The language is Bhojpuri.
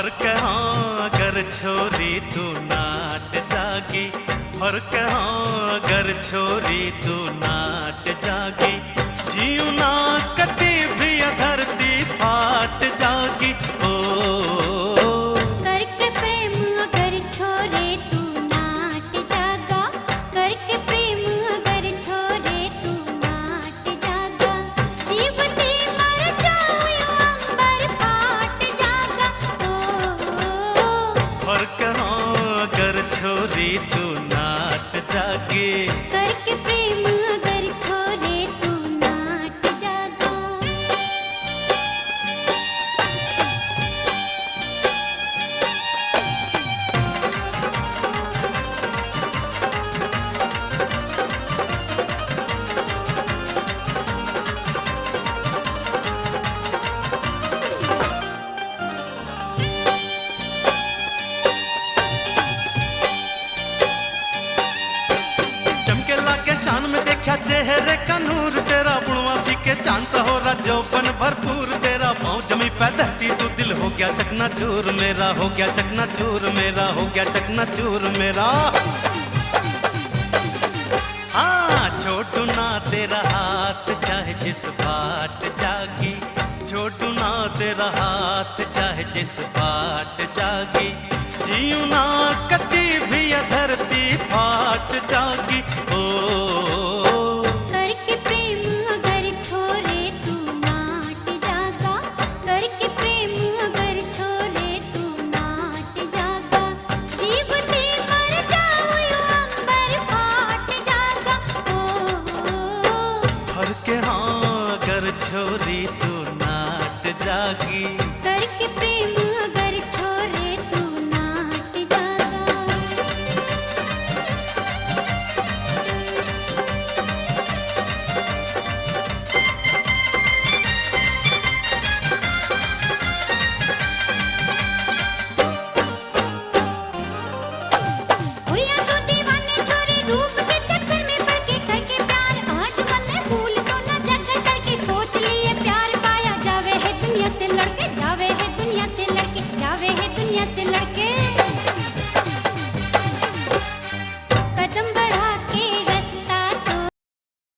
फर्क हाँ अगर छोरी तू नाट जागी, फर्क हाँ अगर छोरी तू नाट जागी, जीव ना कटी भी धरती फाट जागी। ओ करके प्रेम अगर छोरे तू नाट जागा, करके प्रेम अगर छोरे तू नाट जागा, जीवती मर जाऊं अंबर फाट जागा। ओ फर्क हाँ अगर छोरी तू नाट जागी, करके प्रेम अगर छोरे तू नाट जागा। चमकेला के शान में देखा चेहरे का नूर तेरा, बुणवासी के चांद सा हो रहा जौबन भरपूर तेरा, पाँव जमी पैदती तू दिल हो गया चकनाचूर मेरा, हो गया चकनाचूर मेरा, हो गया चकनाचूर मेरा। हाँ छोटू ना तेरा हाथ चाहे जिस बाट जागी, छोटू ना तेरा हाथ चाहे जिस बाट जागी, जीव ना कती भी धरती फाट जागी। ओ करके प्रेम अगर छोरे तू नाट जागा, करके प्रेम अगर छोरे तू नाट जागा, जीवती मर जाऊं अंबर फाट जागा। ओ फर्क हाँ अगर छोरी तू नाट जागी, करके प्रेम